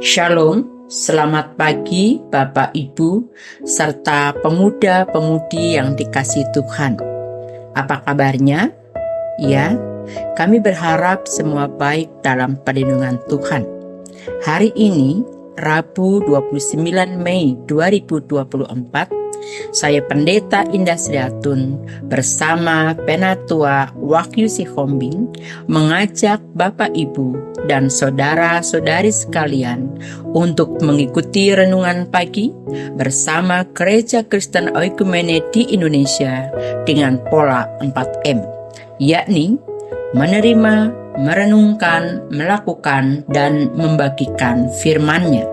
Shalom, selamat pagi Bapak Ibu, serta pemuda-pemudi yang dikasihi Tuhan. Apa kabarnya? Ya, kami berharap semua baik dalam perlindungan Tuhan. Hari ini, Rabu 29 Mei 2024, saya Pendeta Indah Sriatun bersama Penatua Wahyu Sihombing mengajak Bapak Ibu dan saudara-saudari sekalian untuk mengikuti renungan pagi bersama Gereja Kristen Oikumene di Indonesia dengan pola 4M, yakni menerima, merenungkan, melakukan, dan membagikan firman-Nya.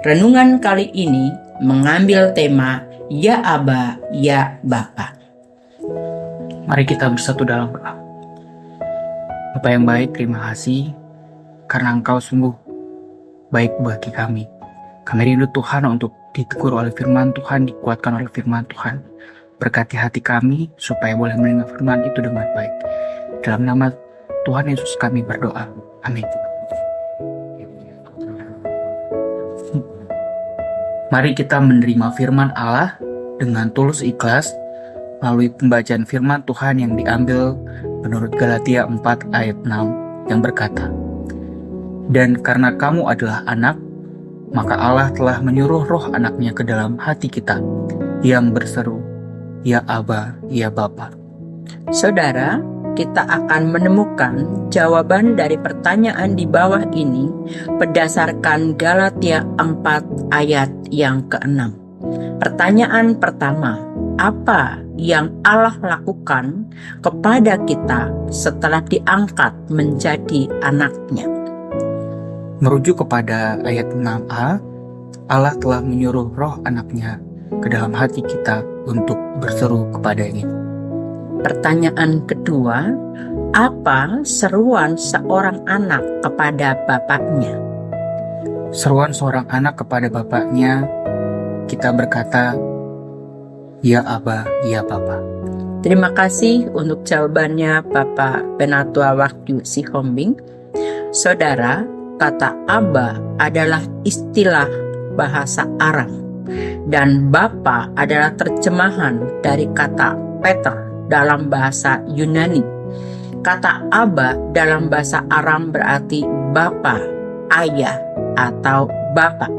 Renungan kali ini mengambil tema Ya Aba, Ya Bapa. Mari kita bersatu dalam doa. Bapa yang baik, terima kasih karena Engkau sungguh baik bagi kami. Kami rindu Tuhan untuk ditegur oleh firman Tuhan, dikuatkan oleh firman Tuhan. Berkati hati kami supaya boleh mendengar firman itu dengan baik. Dalam nama Tuhan Yesus kami berdoa. Amin. Mari kita menerima firman Allah dengan tulus ikhlas melalui pembacaan firman Tuhan yang diambil menurut Galatia 4 ayat 6 yang berkata, "Dan karena kamu adalah anak, maka Allah telah menyuruh roh anaknya ke dalam hati kita yang berseru, Ya Aba, Ya Bapa." Saudara, kita akan menemukan jawaban dari pertanyaan di bawah ini berdasarkan Galatia 4 ayat yang ke-6. Pertanyaan pertama, apa yang Allah lakukan kepada kita setelah diangkat menjadi anak-Nya? Merujuk kepada ayat 6a, Allah telah menyuruh roh anaknya ke dalam hati kita untuk berseru kepadanya. Pertanyaan kedua, apa seruan seorang anak kepada bapaknya? Seruan seorang anak kepada bapaknya, kita berkata, Ya Aba, Ya Bapa. Terima kasih untuk jawabannya Bapak Penatua Wahyu Sihombing. Saudara, kata Aba adalah istilah bahasa Aram dan Bapa adalah terjemahan dari kata Peter dalam bahasa Yunani. Kata Aba dalam bahasa Aram berarti Bapa, Ayah, atau Bapak.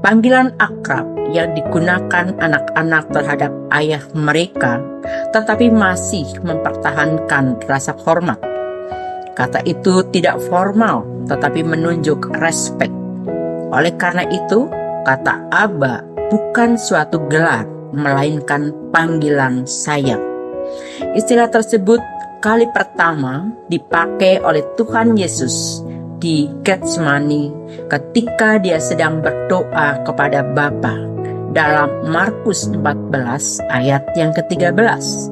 Panggilan akrab yang digunakan anak-anak terhadap ayah mereka, tetapi masih mempertahankan rasa hormat. Kata itu tidak formal, tetapi menunjuk respek. Oleh karena itu, kata Aba bukan suatu gelar, melainkan panggilan sayang. Istilah tersebut kali pertama dipakai oleh Tuhan Yesus di Getsemani ketika dia sedang berdoa kepada Bapa dalam Markus 14 ayat yang ke-13.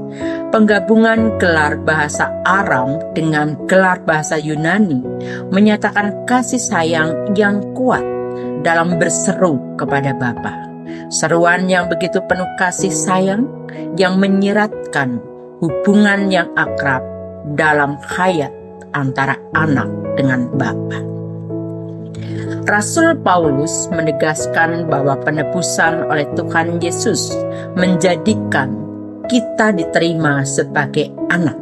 Penggabungan gelar bahasa Aram dengan gelar bahasa Yunani menyatakan kasih sayang yang kuat dalam berseru kepada Bapa. Seruan yang begitu penuh kasih sayang yang menyiratkan hubungan yang akrab dalam hayat antara anak dengan bapa. Rasul Paulus menegaskan bahwa penebusan oleh Tuhan Yesus menjadikan kita diterima sebagai anak.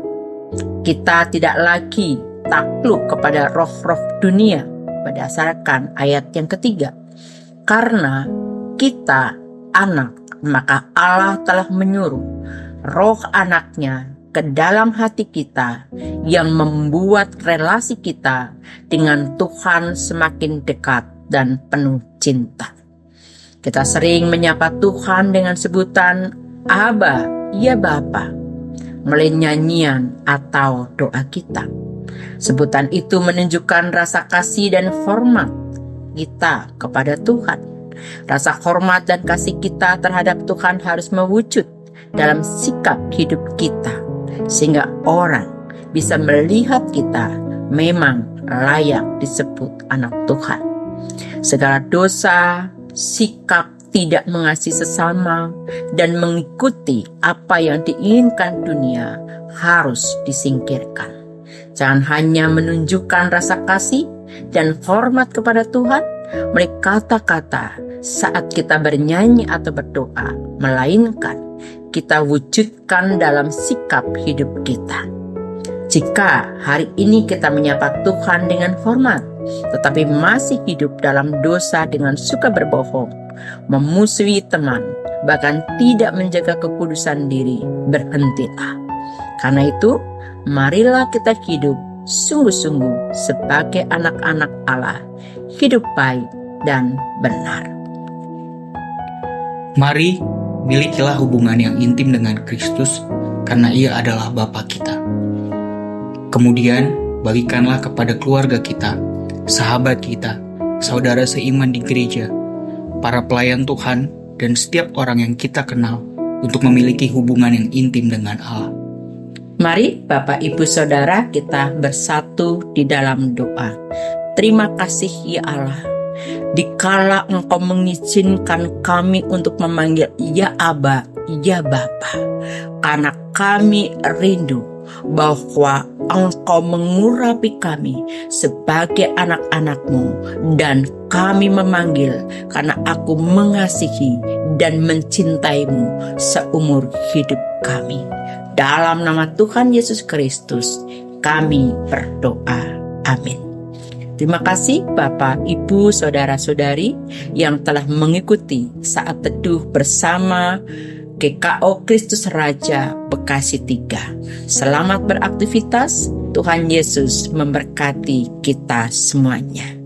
Kita tidak lagi takluk kepada roh-roh dunia berdasarkan ayat yang ketiga. Karena kita anak, maka Allah telah menyuruh roh anaknya ke dalam hati kita yang membuat relasi kita dengan Tuhan semakin dekat dan penuh cinta. Kita sering menyapa Tuhan dengan sebutan Aba, Ya Bapa, melalui nyanyian atau doa kita. Sebutan itu menunjukkan rasa kasih dan hormat kita kepada Tuhan. Rasa hormat dan kasih kita terhadap Tuhan harus mewujud dalam sikap hidup kita, sehingga orang bisa melihat kita memang layak disebut anak Tuhan. Segala dosa, sikap tidak mengasihi sesama, dan mengikuti apa yang diinginkan dunia harus disingkirkan. Jangan hanya menunjukkan rasa kasih dan hormat kepada Tuhan, oleh kata-kata saat kita bernyanyi atau berdoa, melainkan kita wujudkan dalam sikap hidup kita. Jika hari ini kita menyapa Tuhan dengan hormat, tetapi masih hidup dalam dosa dengan suka berbohong, memusuhi teman, bahkan tidak menjaga kekudusan diri, berhentilah. Karena itu, marilah kita hidup sungguh-sungguh sebagai anak-anak Allah, hidup baik dan benar. Mari milikilah hubungan yang intim dengan Kristus karena Ia adalah Bapa kita. Kemudian bagikanlah kepada keluarga kita, sahabat kita, saudara seiman di gereja, para pelayan Tuhan, dan setiap orang yang kita kenal untuk memiliki hubungan yang intim dengan Allah. Mari Bapak Ibu Saudara kita bersatu di dalam doa. Terima kasih ya Allah, dikala Engkau mengizinkan kami untuk memanggil ya Aba, ya Bapa, karena kami rindu bahwa Engkau mengurapi kami sebagai anak-anak-Mu, dan kami memanggil karena Aku mengasihi dan mencintai-Mu seumur hidup kami. Dalam nama Tuhan Yesus Kristus kami berdoa. Amin. Terima kasih Bapak, Ibu, Saudara-saudari yang telah mengikuti saat teduh bersama GKO Kristus Raja Bekasi 3. Selamat beraktivitas, Tuhan Yesus memberkati kita semuanya.